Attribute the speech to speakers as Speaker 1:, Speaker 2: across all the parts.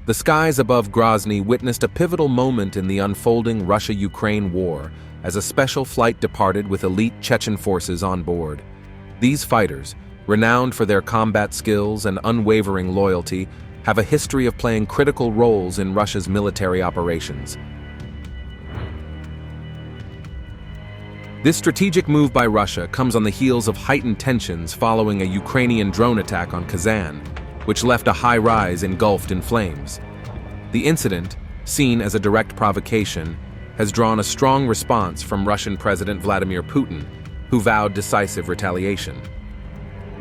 Speaker 1: The skies above Grozny witnessed a pivotal moment in the unfolding Russia-Ukraine war as a special flight departed with elite Chechen forces on board. These fighters, renowned for their combat skills and unwavering loyalty, have a history of playing critical roles in Russia's military operations. This strategic move by Russia comes on the heels of heightened tensions following a Ukrainian drone attack on Kazan, which left a high-rise engulfed in flames. The incident, seen as a direct provocation, has drawn a strong response from Russian President Vladimir Putin, who vowed decisive retaliation.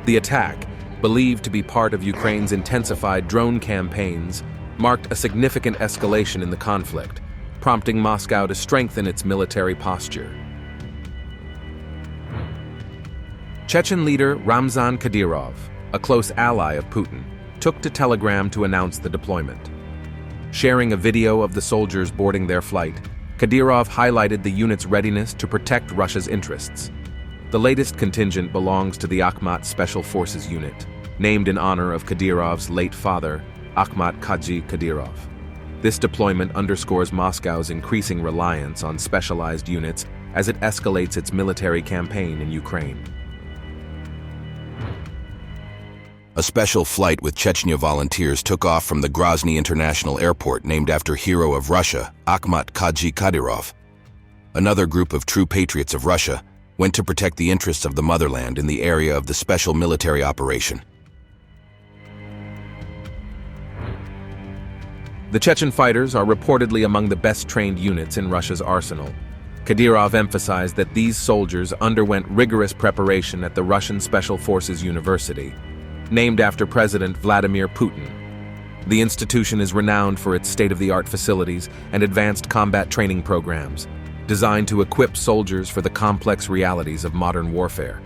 Speaker 1: The attack, believed to be part of Ukraine's intensified drone campaigns, marked a significant escalation in the conflict, prompting Moscow to strengthen its military posture. Chechen leader Ramzan Kadyrov, a close ally of Putin, took to Telegram to announce the deployment. Sharing a video of the soldiers boarding their flight, Kadyrov highlighted the unit's readiness to protect Russia's interests. The latest contingent belongs to the Akhmat Special Forces Unit, named in honor of Kadyrov's late father, Akhmat Kadyrov. This deployment underscores Moscow's increasing reliance on specialized units as it escalates its military campaign in Ukraine.
Speaker 2: A special flight with Chechnya volunteers took off from the Grozny International Airport named after hero of Russia, Akhmat Kadyrov. Another group of true patriots of Russia went to protect the interests of the motherland in the area of the special military operation.
Speaker 1: The Chechen fighters are reportedly among the best-trained units in Russia's arsenal. Kadyrov emphasized that these soldiers underwent rigorous preparation at the Russian Special Forces University, named after President Vladimir Putin. The institution is renowned for its state-of-the-art facilities and advanced combat training programs, designed to equip soldiers for the complex realities of modern warfare.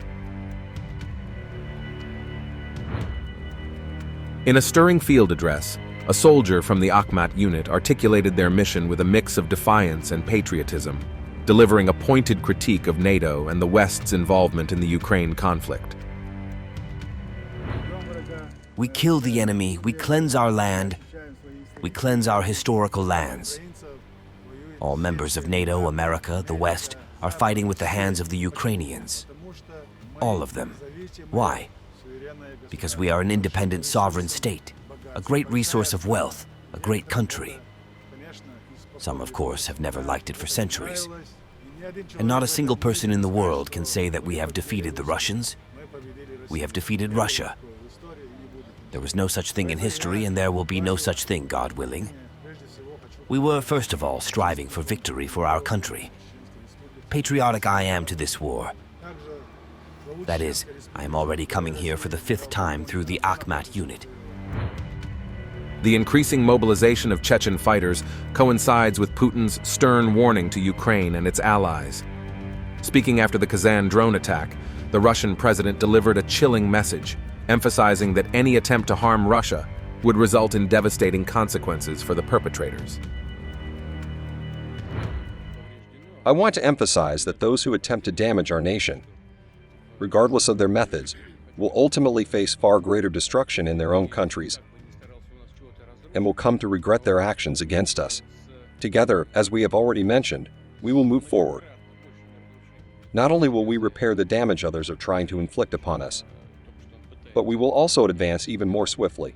Speaker 1: In a stirring field address, a soldier from the Akhmat unit articulated their mission with a mix of defiance and patriotism, delivering a pointed critique of NATO and the West's involvement in the Ukraine conflict.
Speaker 3: We kill the enemy, we cleanse our land, we cleanse our historical lands. All members of NATO, America, the West, are fighting with the hands of the Ukrainians. All of them. Why? Because we are an independent sovereign state, a great resource of wealth, a great country. Some, of course, have never liked it for centuries. And not a single person in the world can say that we have defeated the Russians. We have defeated Russia. There was no such thing in history, and there will be no such thing, God willing. We were, first of all, striving for victory for our country. Patriotic I am to this war. That is, I am already coming here for the 5th time through the Akhmat unit.
Speaker 1: The increasing mobilization of Chechen fighters coincides with Putin's stern warning to Ukraine and its allies. Speaking after the Kazan drone attack, the Russian president delivered a chilling message, emphasizing that any attempt to harm Russia would result in devastating consequences for the perpetrators.
Speaker 4: I want to emphasize that those who attempt to damage our nation, regardless of their methods, will ultimately face far greater destruction in their own countries and will come to regret their actions against us. Together, as we have already mentioned, we will move forward. Not only will we repair the damage others are trying to inflict upon us, but we will also advance even more swiftly.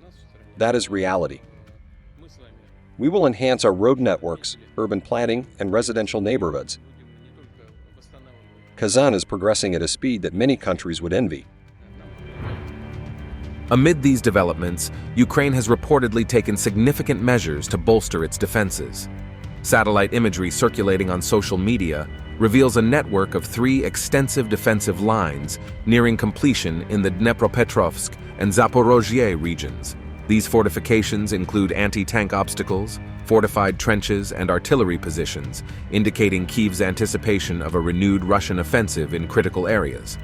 Speaker 4: That is reality. We will enhance our road networks, urban planning, and residential neighborhoods. Kazan is progressing at a speed that many countries would envy.
Speaker 1: Amid these developments, Ukraine has reportedly taken significant measures to bolster its defenses. Satellite imagery circulating on social media reveals a network of 3 extensive defensive lines nearing completion in the Dnepropetrovsk and Zaporozhye regions. These fortifications include anti-tank obstacles, fortified trenches, and artillery positions, indicating Kyiv's anticipation of a renewed Russian offensive in critical areas.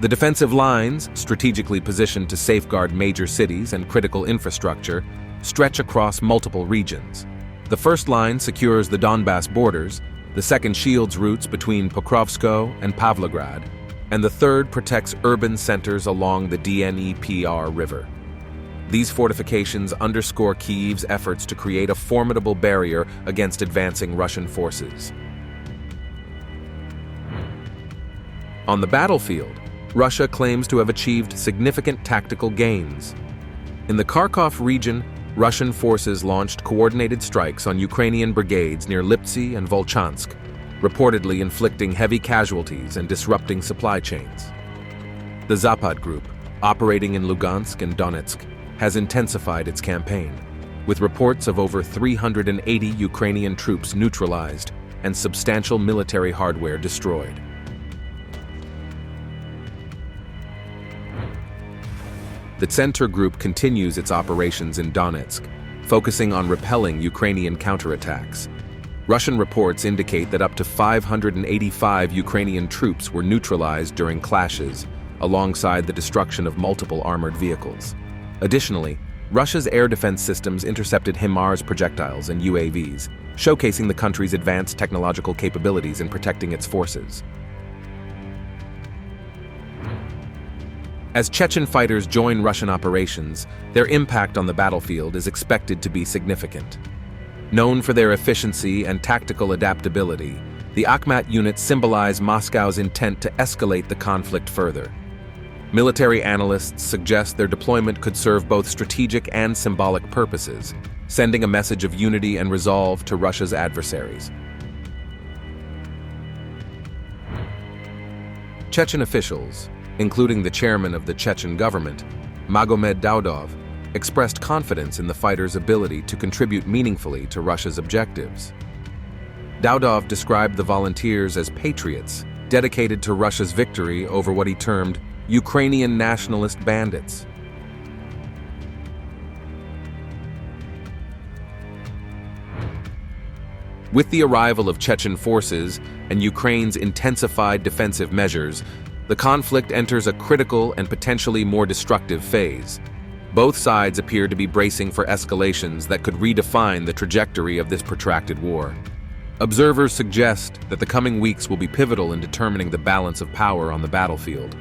Speaker 1: The defensive lines, strategically positioned to safeguard major cities and critical infrastructure, stretch across multiple regions. The first line secures the Donbass borders, the second shields routes between Pokrovskoe and Pavlograd, and the third protects urban centers along the Dnepr River. These fortifications underscore Kyiv's efforts to create a formidable barrier against advancing Russian forces. On the battlefield, Russia claims to have achieved significant tactical gains. In the Kharkov region, Russian forces launched coordinated strikes on Ukrainian brigades near Lipsy and Volchansk, reportedly inflicting heavy casualties and disrupting supply chains. The Zapad Group, operating in Lugansk and Donetsk, has intensified its campaign, with reports of over 380 Ukrainian troops neutralized and substantial military hardware destroyed. The Center Group continues its operations in Donetsk, focusing on repelling Ukrainian counterattacks. Russian reports indicate that up to 585 Ukrainian troops were neutralized during clashes, alongside the destruction of multiple armored vehicles. Additionally, Russia's air defense systems intercepted HIMARS projectiles and UAVs, showcasing the country's advanced technological capabilities in protecting its forces. As Chechen fighters join Russian operations, their impact on the battlefield is expected to be significant. Known for their efficiency and tactical adaptability, the Akhmat units symbolize Moscow's intent to escalate the conflict further. Military analysts suggest their deployment could serve both strategic and symbolic purposes, sending a message of unity and resolve to Russia's adversaries. Chechen officials, including the chairman of the Chechen government, Magomed Daudov, expressed confidence in the fighters' ability to contribute meaningfully to Russia's objectives. Daudov described the volunteers as patriots, dedicated to Russia's victory over what he termed Ukrainian nationalist bandits. With the arrival of Chechen forces and Ukraine's intensified defensive measures, the conflict enters a critical and potentially more destructive phase. Both sides appear to be bracing for escalations that could redefine the trajectory of this protracted war. Observers suggest that the coming weeks will be pivotal in determining the balance of power on the battlefield.